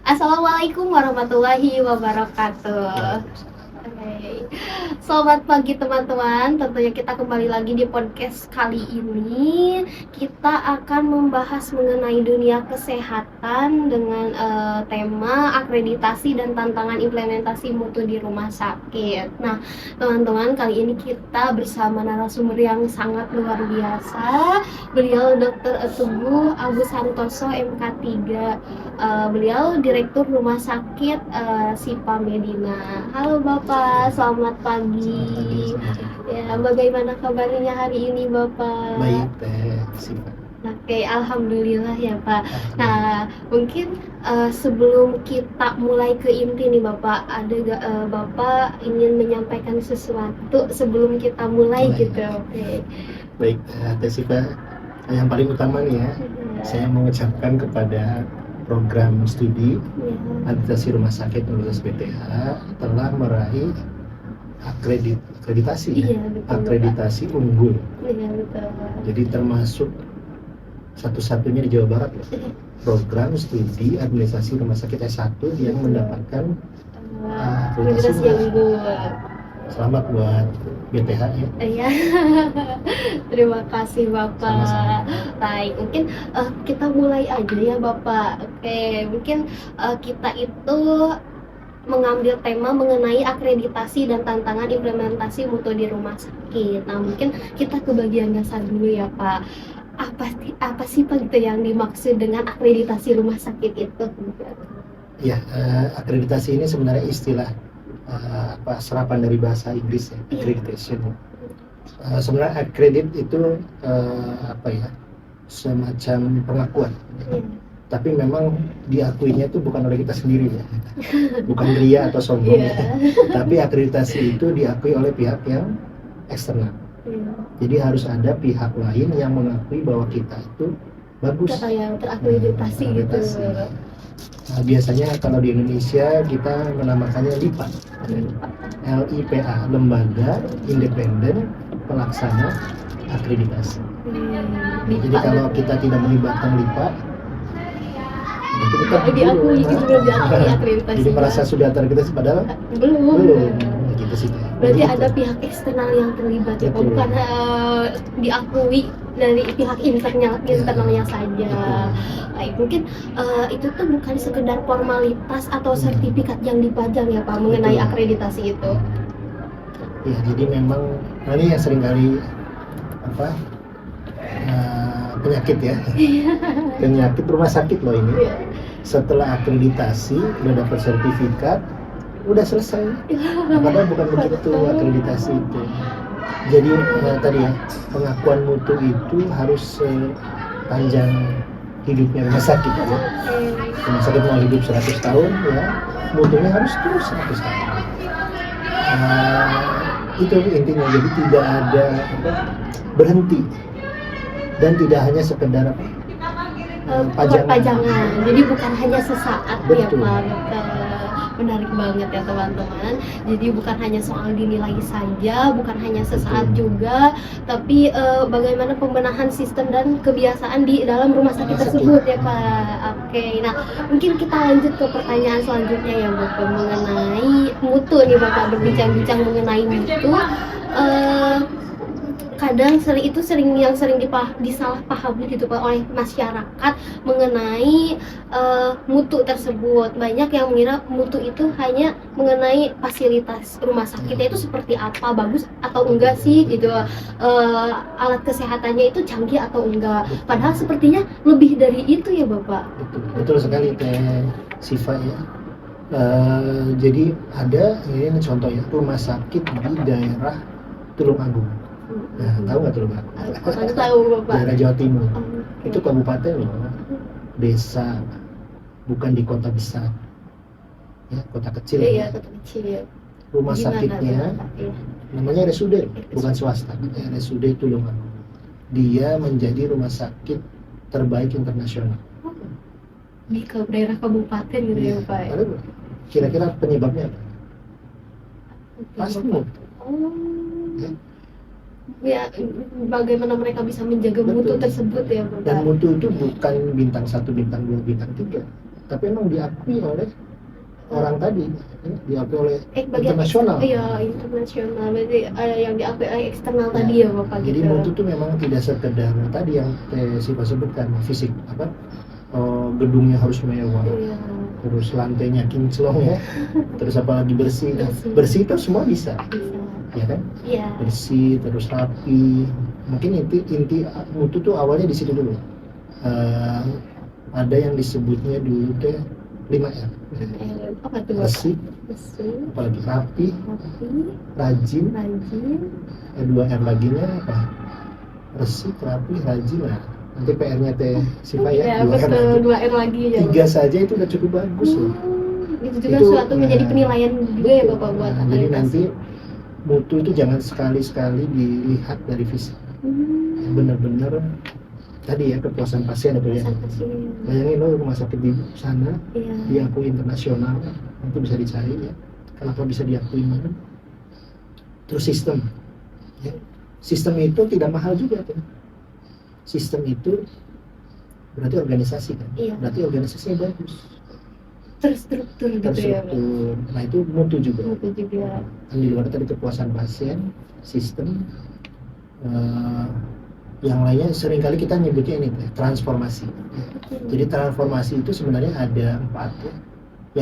Assalamualaikum warahmatullahi wabarakatuh. Hai. Selamat pagi teman-teman. Tentunya kita kembali lagi di podcast kali ini. Kita akan membahas mengenai dunia kesehatan dengan tema akreditasi dan tantangan implementasi mutu di rumah sakit. Nah, teman-teman, kali ini kita bersama narasumber yang sangat luar biasa. Beliau Dr. Teguh Agus Santoso MK3. Beliau Direktur Rumah Sakit Sipa Medina. Halo Bapak, selamat pagi. Ya, bagaimana kabarnya hari ini Bapak? Baik, Teh Siva. Oke, alhamdulillah ya Pak. Nah, mungkin sebelum kita mulai ke inti nih Bapak, ada gak Bapak ingin menyampaikan sesuatu sebelum kita mulai gitu? Oke. Baik, Teh Siva. Yang paling utama nih ya, saya mengucapkan kepada program studi akreditasi rumah sakit Universitas BTH telah meraih akreditasi, Iya, betul, akreditasi unggul. Iya, betul. Jadi termasuk satu-satunya di Jawa Barat loh, program studi administrasi rumah sakit S1 yang mendapatkan akreditasi yang unggul. Selamat buat BTH ya. Iya. Terima kasih Bapak. Sama-sama. Baik, mungkin kita mulai aja ya Bapak. Oke, mungkin kita itu mengambil tema mengenai akreditasi dan tantangan implementasi mutu di rumah sakit. Nah, mungkin kita ke bagian dasar dulu ya Pak. Apa sih Pak gitu yang dimaksud dengan akreditasi rumah sakit itu? Ya, akreditasi ini sebenarnya istilah serapan dari bahasa Inggris ya, accreditation. Sebenarnya accredit itu semacam pengakuan. Tapi memang diakuinya itu bukan oleh kita sendiri ya, bukan ria atau sombong. Tapi akreditasi itu diakui oleh pihak yang eksternal. Jadi harus ada pihak lain yang mengakui bahwa kita itu bagus. Yang terakreditasi gitu. Nah, biasanya kalau di Indonesia kita menamakannya LIPA, LIPA, Lembaga Independen Pelaksana Akreditasi. Jadi kalau kita tidak melibatkan LIPA, itu kita diakui akreditasi. Jadi merasa sudah terakreditasi padahal belum. Gitu sih. Berarti ada pihak eksternal yang terlibat ya, bukan diakui dari pihak internalnya saja. Baik, mungkin itu tuh bukan sekedar formalitas atau sertifikat yang dipajang ya Pak mengenai akreditasi itu. Ya, jadi memang ini yang seringkali penyakit ya. Penyakit rumah sakit loh ini. Setelah akreditasi udah dapat sertifikat, udah selesai. Padahal bukan begitu akreditasi itu. Jadi tadi ya, pengakuan mutu itu harus sepanjang hidupnya rumah sakit ya. Rumah sakit mau hidup 100 tahun ya, mutunya harus terus 100 tahun. Itu intinya, jadi tidak ada berhenti dan tidak hanya sekedar pajangan. Jadi bukan hanya sesaat. Betul. Ya Pak. Menarik banget ya teman-teman. Jadi bukan hanya soal dinilai saja, bukan hanya sesaat juga, tapi bagaimana pembenahan sistem dan kebiasaan di dalam rumah sakit tersebut ya Pak. Oke, nah mungkin kita lanjut ke pertanyaan selanjutnya ya Bapak mengenai mutu nih Bapak, berbincang-bincang mengenai mutu. Kadang sering disalahpahami gitu Pak oleh masyarakat mengenai mutu tersebut. Banyak yang mengira mutu itu hanya mengenai fasilitas rumah sakitnya itu seperti apa, bagus atau enggak sih gitu, alat kesehatannya itu canggih atau enggak. Padahal sepertinya lebih dari itu ya Bapak. Betul sekali Teh Siva ya. Jadi ada ini contoh ya, rumah sakit di daerah Tulungagung. Nah, tahu nggak Tulungagung? Tahu Bapak. Daerah Jawa Timur. Okay. Itu kabupaten loh, desa, bukan di kota besar, ya kota kecil. Iya, kota kecil. Rumah sakitnya namanya RSUD, bukan swasta, RSUD Tulungagung. Dia menjadi rumah sakit terbaik internasional. Di daerah kabupaten gitu ya Pak. Kira-kira penyebabnya apa? Pasti mutu. Ya, bagaimana mereka bisa menjaga mutu tersebut ya Bapak. Dan mutu itu bukan bintang 1, bintang 2, bintang 3, tapi emang diakui oleh orang tadi, diakui oleh bagian internasional. Iya, internasional. Berarti yang diakui oleh eksternal Ya, tadi ya Bapak jadi gitu. mutu tuh memang tidak sekedar tadi yang Siva sebutkan fisik apa, gedungnya harus mewah, Iya. terus lantainya kinclong ya, terus apalagi bersih. Nah, Bersih. bersih itu semua bisa, Bisa. ya kan? Iya. Bersih terus rapi. Mungkin inti mutu tuh awalnya di situ dulu. Ada yang disebutnya dulu teh 5R. Apa tuh Bapak? Bersih, Bersih, apalagi rapi, rapi, rajin. rajin. 2R laginya apa? Bersih, rapi, rajin. Nah, nanti PR-nya teh Siva Iya, ya, 2R betul. lagi. 2R lagi ya. 3 saja itu udah cukup bagus loh. Itu juga Itu, suatu menjadi penilaian juga ya Bapak buat Nah, jadi akreditasi. nanti mutu itu jangan sekali-sekali dilihat dari fisik. Benar-benar tadi ya kepuasan pasien atau ya. Pasien. Bayangin lo rumah sakit di sana Iya. diakui internasional, itu bisa dicari ya. Kenapa bisa diakui mana? Terus sistem, ya. Sistem itu tidak mahal juga kan. Sistem itu berarti organisasi kan. Iya. Berarti organisasinya bagus, Terstruktur gitu ya Pak. terstruktur. Nah itu mutu juga. Itu juga. Kan di luar tadi kepuasan pasien, sistem, yang lainnya seringkali kita nyebutnya ini transformasi. Jadi transformasi itu sebenarnya ada 4 ya,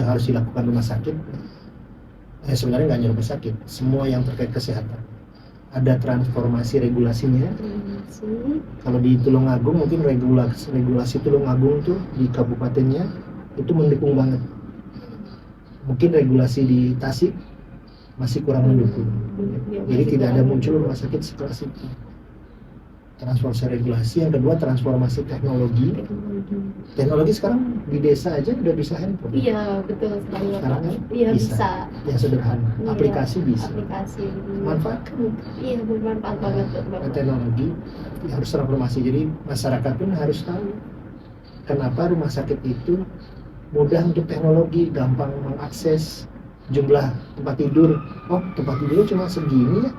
yang harus dilakukan rumah sakit. Sebenarnya nggak hanya rumah sakit, semua yang terkait kesehatan. Ada transformasi regulasinya. Kalau di Tulungagung mungkin regulasi Tulungagung tuh di kabupatennya itu mendukung banget. Mungkin regulasi di Tasik masih kurang mendukung. Jadi tidak ada muncul rumah sakit sekelas itu. Transformasi regulasi. Yang kedua transformasi teknologi. Teknologi sekarang di desa aja udah bisa handphone. Iya betul sekali Bapak. Sekarang kan Iya bisa. Yang sederhana, Iya, aplikasi bisa. Aplikasi. Manfaatkan Iya bermanfaat banget tuh Bapak. teknologi, harus transformasi. Jadi masyarakat pun harus tahu kenapa rumah sakit itu mudah untuk teknologi, gampang mengakses jumlah tempat tidur. Oh tempat tidur cuma segini ya,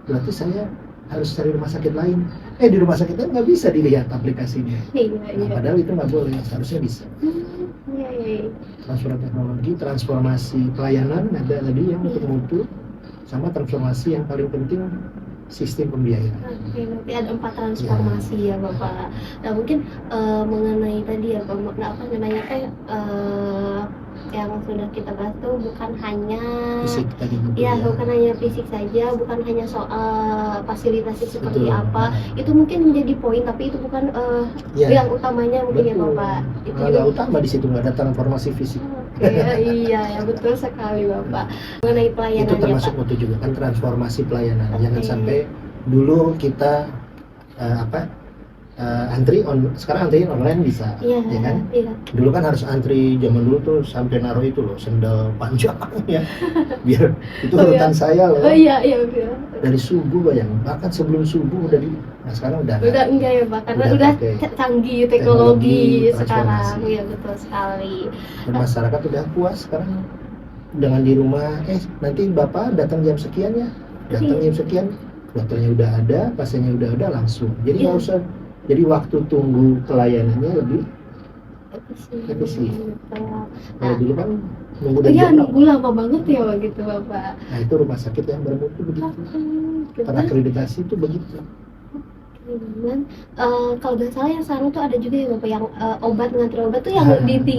berarti saya harus cari rumah sakit lain. Di rumah sakit lain nggak bisa dilihat aplikasinya. Iya. Nah, padahal itu nggak boleh, seharusnya bisa. Iya. Transfer teknologi, transformasi pelayanan ada tadi yang untuk mutu, sama transformasi yang paling penting sistem pembiayaan. Oke, nanti ada 4 transformasi ya Bapak. Nah mungkin mengenai tadi ya Bapak, apa namanya yang sudah kita bahas tuh bukan hanya Fisik tadi ya bukan hanya fisik saja, bukan hanya soal fasilitasnya seperti Betul. apa. Itu mungkin menjadi poin, tapi itu bukan Ya, yang utamanya mungkin ya betul. Bapak. Itu Nggak juga utama di situ, nggak ada transformasi fisik. iya ya betul sekali Bapak. Mengenai pelayanan Itu ya termasuk Pak. mutu juga kan, transformasi pelayanan. Oke. Jangan sampai dulu kita antri sekarang antri online bisa, Iya, ya kan? iya. Dulu kan harus antri, zaman dulu tuh sampai naruh itu loh sendal panjang ya, biar itu Oh, urutan saya loh. Oh iya betul. Dari subuh bahkan sebelum subuh udah nah sekarang udah Enggak ya Pak, karena Udah udah pakai canggih teknologi, teknologi transformasi. sekarang. Iya betul sekali. dan masyarakat udah puas sekarang dengan di rumah. Nanti bapak datang jam sekian ya, datang jam sekian, dokternya udah ada, pasiennya udah ada, langsung. Jadi nggak Iya. usah, jadi waktu tunggu pelayanannya lebih efisien. Betul. Kalau dulu kan nunggu dari Iya jam 6. nunggu lama banget ya begitu Bapak. Nah itu rumah sakit yang bermutu begitu, terakreditasi itu begitu. Dan kalau nggak salah yang sekarang tuh ada juga ya Bapak yang obat ngantri obat tuh yang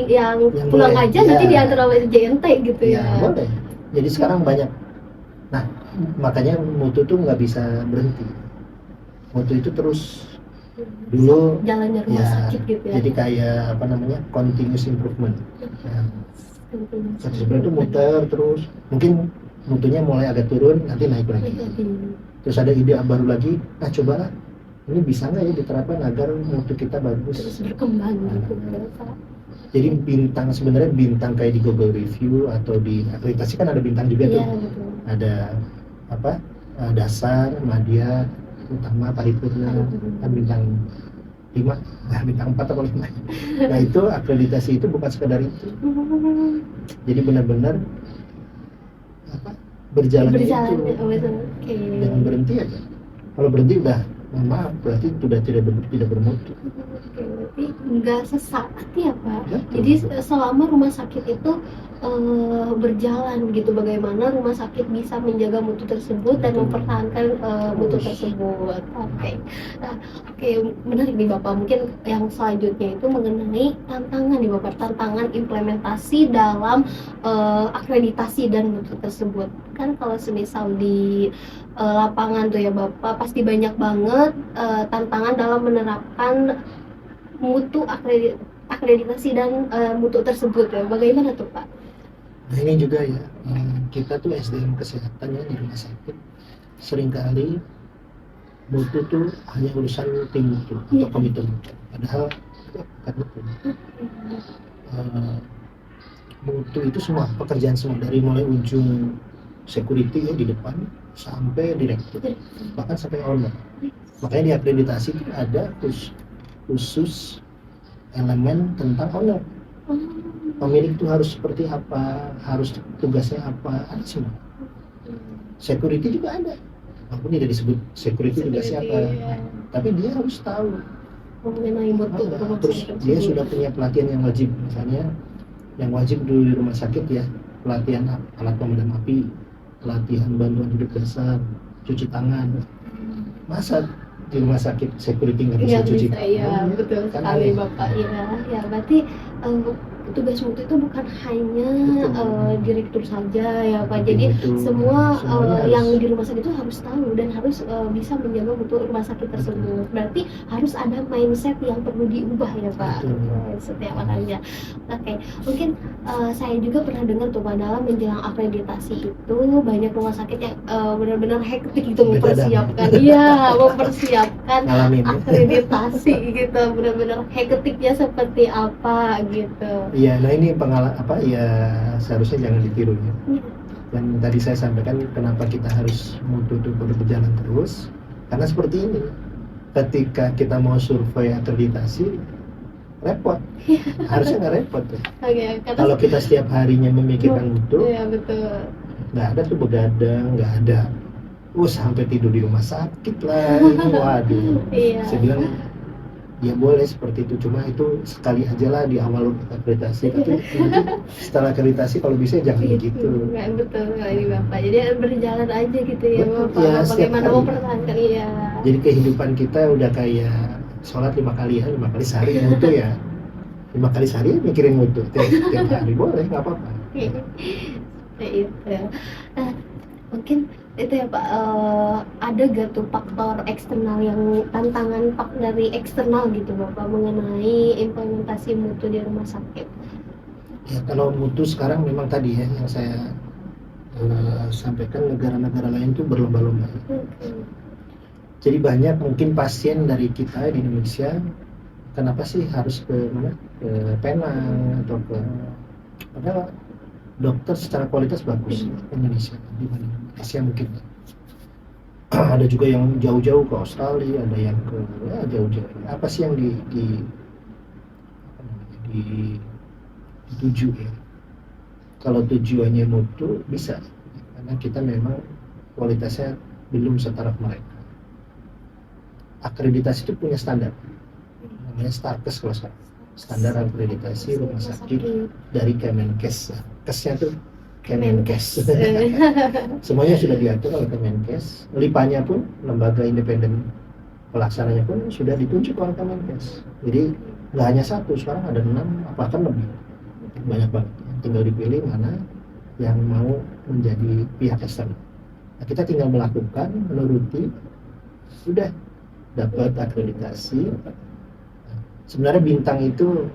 yang pulang boleh. aja Iya. nanti diantar oleh JNT gitu ya. Ya boleh. Jadi sekarang banyak. Nah makanya mutu tuh nggak bisa berhenti. Mutu itu terus dulu Jalannya rumah ya, sakit gitu ya. jadi kayak apa namanya, continuous improvement. Ya, sebenarnya itu muter terus. Mungkin mutunya mulai agak turun, nanti naik lagi. Terus ada ide baru lagi. Nah cobalah, ini bisa nggak ya diterapkan agar mutu kita bagus. Terus berkembang gitu Bapak. Jadi sebenarnya bintang kayak di Google Review atau di akreditasi kan ada bintang juga tuh. Iya betul. Ada apa, dasar, madya, utama, paripurna, kan bintang 5, bintang 4 atau 5. Nah itu akreditasi itu bukan sekedar itu, jadi benar-benar berjalan itu, Oh, betul. Oke. jangan berhenti aja. Kalau berhenti udah mohon maaf berarti sudah tidak bermutu. Oke, berarti nggak sesaat ya Pak. Betul. Jadi selama rumah sakit itu berjalan gitu, bagaimana rumah sakit bisa menjaga mutu tersebut dan Betul. mempertahankan mutu Terus. tersebut. Oke. Nah, oke, menarik nih Bapak. Mungkin yang selanjutnya itu mengenai tantangan nih Bapak, tantangan implementasi dalam akreditasi dan mutu tersebut. Kan kalau semisal di lapangan tuh ya Bapak, pasti banyak banget tantangan dalam menerapkan mutu akreditasi dan mutu tersebut ya. Bagaimana tuh Pak? Nah ini juga ya, kita tuh SDM kesehatan ya di rumah sakit seringkali mutu tuh hanya urusan tim mutu atau Iya. komite mutu. Padahal bukan itu. Mutu itu semua pekerjaan semua dari mulai ujung security ya di depan sampai direktur bahkan sampai owner. Makanya di akreditasi itu ada khusus elemen tentang owner. Pemilik itu harus seperti apa, harus tugasnya apa, ada semua. Security juga ada, walaupun tidak disebut security tugasnya apa, tapi dia harus tahu. Mengenai mutu rumah Terus sakit dia tersebut. sudah punya pelatihan yang wajib, misalnya yang wajib di rumah sakit ya, pelatihan alat pemadam api, pelatihan bantuan hidup dasar, cuci tangan. Masa di rumah sakit security nggak bisa Iya cuci bisa, iya tangan? betul Kan sekali aneh. Bapak. Iya, ya berarti tugas mutu itu bukan hanya Betul. direktur saja ya Pak. Tapi Jadi mutu, semua semuanya yang harus. di rumah sakit itu harus tahu dan harus bisa menjaga mutu rumah sakit tersebut. Berarti harus ada mindset yang perlu diubah ya Pak. Betul. Setiap orangnya. Oke, mungkin saya juga pernah dengar tuh Pak, dalam menjelang akreditasi itu banyak rumah sakit yang benar-benar hektik gitu Begadang. mempersiapkan, iya mempersiapkan Ngalamin ya. akreditasi gitu, benar-benar hektiknya seperti apa gitu. Iya, nah ini apa ya, seharusnya jangan ditiru ya. Dan tadi saya sampaikan kenapa kita harus mutu itu berjalan terus, karena seperti ini. Ketika kita mau survei akreditasi, repot. Harusnya nggak repot tuh. Oke, karena Kalau kita setiap harinya memikirkan mutu, iya betul. nggak ada tuh begadang, nggak ada. Sampai tidur di rumah sakit lah, ini waduh. Iya. Saya bilang ya boleh seperti itu, cuma itu sekali aja lah di awal akreditasi, tapi nanti setelah akreditasi kalau bisa jangan begitu. Nggak betul sekali Bapak. Jadi berjalan aja gitu ya Betul, Bapak. ya, setiap Bagaimana hari. mempertahankan iya. Jadi kehidupan kita udah kayak sholat 5 kali ya, 5 kali sehari mutu ya, 5 kali sehari mikirin mutu tiap hari boleh, nggak apa-apa. Kayak itu. Nah, mungkin itu ya Pak, ada gak tuh faktor eksternal yang tantangan dari eksternal gitu Bapak mengenai implementasi mutu di rumah sakit? Ya kalau mutu sekarang memang tadi ya yang saya sampaikan, negara-negara lain tuh berlomba-lomba. Jadi banyak mungkin pasien dari kita di Indonesia, kenapa sih harus ke mana? Ke Penang atau ke, padahal dokter secara kualitas bagus Indonesia dibanding Asia mungkin. Ada juga yang jauh-jauh ke Australia, ada yang ke jauh-jauh. Apa sih yang dituju ya? Kalau tujuannya mutu bisa, karena kita memang kualitasnya belum setaraf mereka. Akreditasi itu punya standar, namanya STARKES kalau sekarang. Standar akreditasi rumah sakit dari Kemenkes. Kesnya tuh Kemenkes. Semuanya sudah diatur oleh Kemenkes. LIPA-nya pun, lembaga independen pelaksananya pun sudah ditunjuk oleh Kemenkes. Jadi nggak hanya satu, sekarang ada 6, bahkan lebih. Banyak banget. Tinggal dipilih mana yang mau menjadi pihak eksternal. Nah, kita tinggal melakukan, menuruti, sudah dapat akreditasi. Sebenarnya bintang itu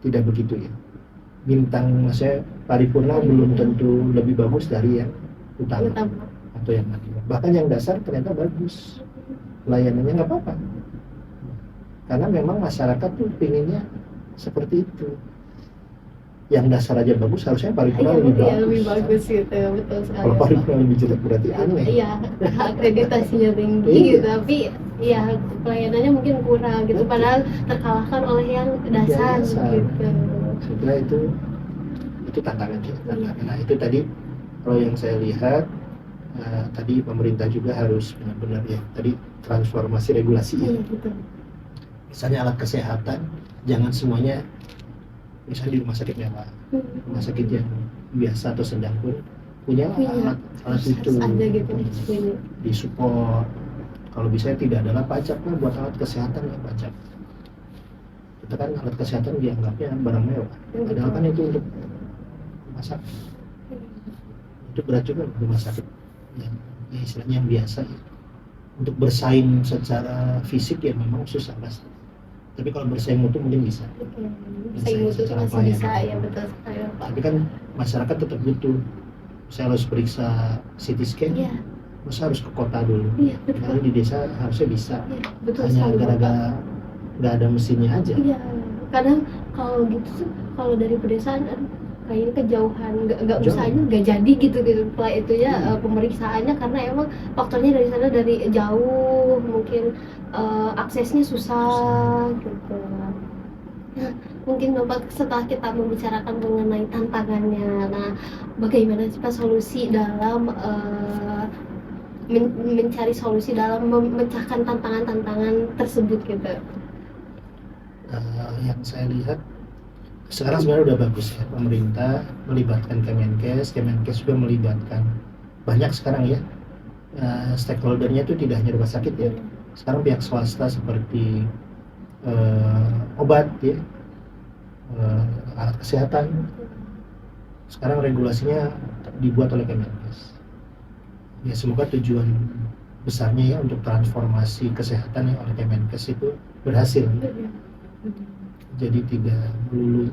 tidak begitu ya. Bintang maksudnya paripurna belum tentu lebih bagus dari yang utama atau yang madura. Bahkan yang dasar ternyata bagus, pelayanannya nggak apa-apa. Karena memang masyarakat tuh pinginnya seperti itu. Yang dasar aja bagus, harusnya paripurna lebih bagus. Lebih bagus gitu, betul sekali. Kalau paripurna lebih jelek berarti aneh. Iya, akreditasinya tinggi gitu, tapi ya pelayanannya mungkin kurang gitu, padahal terkalahkan oleh yang dasar gitu. Setelah itu tantangan ya. Nah itu tadi kalau yang saya lihat tadi pemerintah juga harus benar-benar ya tadi transformasi regulasi ya. Iya betul. Misalnya alat kesehatan jangan semuanya misalnya di rumah sakit mewah, rumah sakit yang biasa atau sedang pun punya alat itu harus ada gitu punya. disupport. Kalau bisa tidak adalah pajaknya buat alat kesehatan ya pajak. Kita kan alat kesehatan dianggapnya barang mewah, padahal kan itu untuk rumah sakit. Itu berat juga loh, rumah sakit yang ya istilahnya yang biasa ya. Untuk bersaing secara fisik ya memang susah pasti. Tapi kalau bersaing mutu mungkin bisa. Bersaing mutu itu masih bisa ya betul sekali Pak. Tapi kan masyarakat tetap butuh. Saya harus periksa CT scan. Iya. Masa harus ke kota dulu. Iya betul. Kalau di desa harusnya bisa. Iya, betul hanya sekali gara-gara nggak ada mesinnya aja. Iya. Kadang kalau gitu tuh kalau dari pedesaan kayaknya kejauhan nggak usahanya nggak jadi gitu setelah itu ya pemeriksaannya karena emang faktornya dari sana dari jauh mungkin aksesnya susah gitu. Nah, mungkin Bapak setelah kita membicarakan mengenai tantangannya, nah bagaimana sih Pak solusi dalam mencari solusi dalam memecahkan tantangan-tantangan tersebut gitu? Yang saya lihat sekarang sebenarnya udah bagus ya, pemerintah melibatkan Kemenkes juga melibatkan banyak sekarang ya stakeholdernya itu tidak hanya rumah sakit ya, sekarang pihak swasta seperti obat ya, alat kesehatan sekarang regulasinya dibuat oleh Kemenkes ya, semoga tujuan besarnya ya untuk transformasi kesehatan yang oleh Kemenkes itu berhasil. Jadi tidak melulu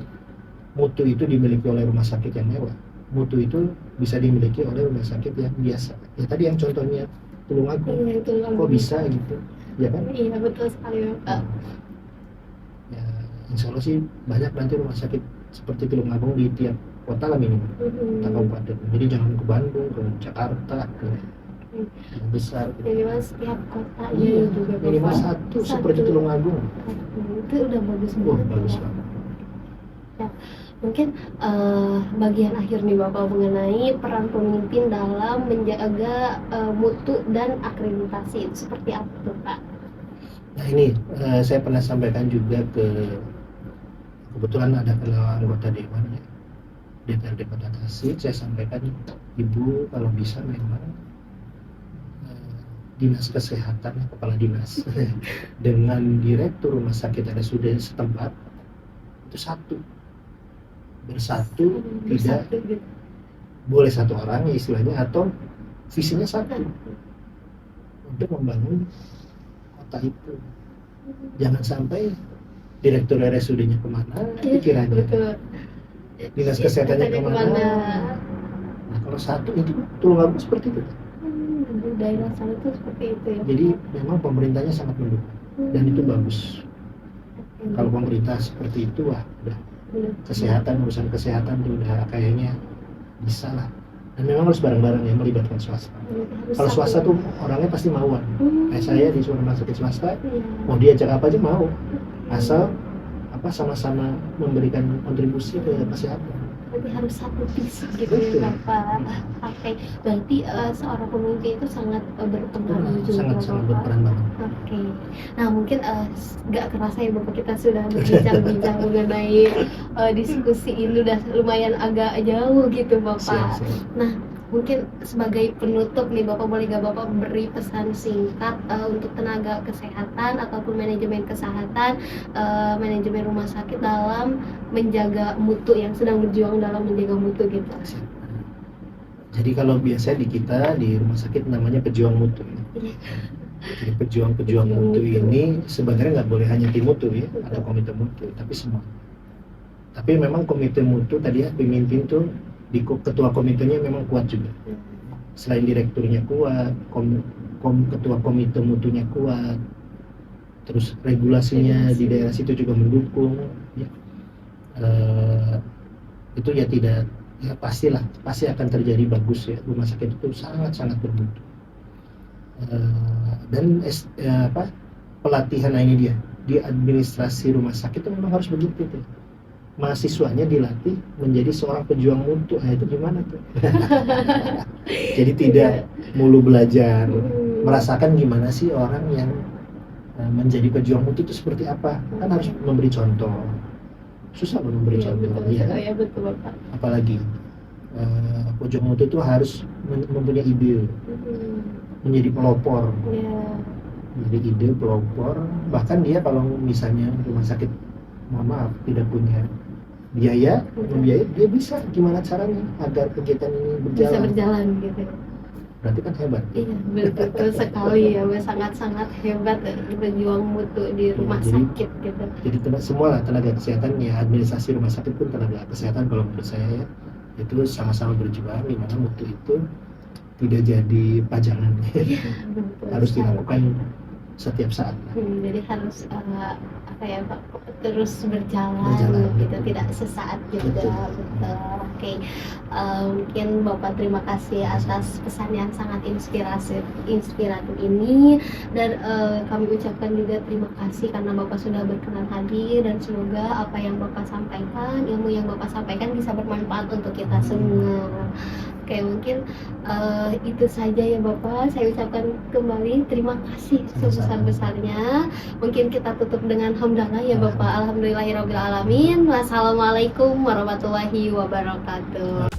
mutu itu dimiliki oleh rumah sakit yang mewah, mutu itu bisa dimiliki oleh rumah sakit yang biasa ya, tadi yang contohnya Tulungagung kok bisa gitu ya kan? Iya betul sekali Pak. Ya insya Allah sih banyak nanti rumah sakit seperti Tulungagung di tiap kota lah minimal, kota kabupaten. Jadi jangan ke Bandung, ke Jakarta, ke yang besar. Minimal setiap kota ya juga minimal satu seperti Tulungagung. Itu udah bagus banget. Bagus banget. Ya, mungkin bagian akhir nih Bapak mengenai peran pemimpin dalam menjaga mutu dan akreditasi itu seperti apa tuh Pak? Nah ini saya pernah sampaikan juga kebetulan ada anggota dewan ya, DPRD Kota Tasik, saya sampaikan Ibu kalau bisa memang dinas kesehatan, kepala dinas dengan direktur rumah sakit RSUD setempat itu bersatu tidak boleh satu orang ya istilahnya, atau visinya satu untuk membangun kota itu. Jangan sampai direktur RSUD-nya kemana pikirannya, dinas kesehatannya kemana. Nah kalau satu itu Tulungagung seperti itu. Daerah sana itu seperti itu ya. Jadi memang pemerintahnya sangat mendukung dan itu bagus. Kalau pemerintah seperti itu wah udah kesehatan, urusan kesehatan itu udah kayaknya bisa lah. Dan memang harus bareng-bareng ya, melibatkan swasta. Kalau swasta tuh orangnya pasti mauan. Kayak saya di rumah sakit swasta, mau diajak apa aja mau, asal sama-sama memberikan kontribusi ke kesehatan. Berarti harus satu visi gitu ya Bapak. Oke, berarti seorang pemimpin itu sangat berperan juga. Sangat berperan banget. Oke. Nah mungkin nggak kerasa ya Bapak, kita sudah berbincang-bincang mengenai diskusi ini udah lumayan agak jauh gitu Bapak. Siap. Nah mungkin sebagai penutup nih Bapak, boleh gak Bapak beri pesan singkat untuk tenaga kesehatan ataupun manajemen kesehatan, manajemen rumah sakit dalam menjaga mutu, yang sedang berjuang dalam menjaga mutu gitu. Jadi kalau biasa di kita di rumah sakit namanya pejuang mutu ya. Jadi pejuang mutu ini sebenarnya nggak boleh hanya tim mutu ya, ada komite mutu, tapi semua. Tapi memang komite mutu tadi ya, pemimpin tuh di ketua komitenya memang kuat juga. Selain direkturnya kuat, ketua komite mutunya kuat, terus regulasinya di daerah situ juga mendukung ya. Itu ya tidak ya pasti akan terjadi bagus ya, rumah sakit itu sangat bermutu. Dan pelatihan ini dia di administrasi rumah sakit itu memang harus begitu tuh. mahasiswanya dilatih menjadi seorang pejuang mutu. Nah, itu gimana tuh? Jadi tidak mulu belajar, merasakan gimana sih orang yang menjadi pejuang mutu itu seperti apa. Kan harus memberi contoh. Susah loh memberi contoh. Ya, betul Bapak. Apalagi pejuang mutu itu harus mempunyai ide, menjadi pelopor. Jadi ide, pelopor. Bahkan dia kalau misalnya rumah sakit, mohon maaf, tidak punya biaya, membiayai, dia bisa gimana caranya agar kegiatan ini berjalan. Bisa berjalan gitu. Berarti kan hebat. Iya, betul sekali ya, sangat-sangat hebat berjuang mutu di rumah sakit gitu. Jadi semua lah tenaga kesehatan ya, administrasi rumah sakit pun tenaga kesehatan kalau menurut saya itu sama-sama berjuang, di mana mutu itu tidak jadi pajangan. Harus dilakukan setiap saat. Jadi harus terus berjalan gitu, tidak sesaat juga. Betul. Oke. Mungkin Bapak terima kasih atas pesan yang sangat inspiratif ini, dan kami ucapkan juga terima kasih karena Bapak sudah berkenan hadir, dan semoga apa yang Bapak sampaikan, ilmu yang Bapak sampaikan bisa bermanfaat untuk kita semua. Oke, mungkin itu saja ya Bapak. Saya ucapkan kembali terima kasih sebesar-besarnya. Mungkin kita tutup dengan hamdalah ya Bapak. Alhamdulillahirabbil alamin. Wassalamualaikum warahmatullahi wabarakatuh.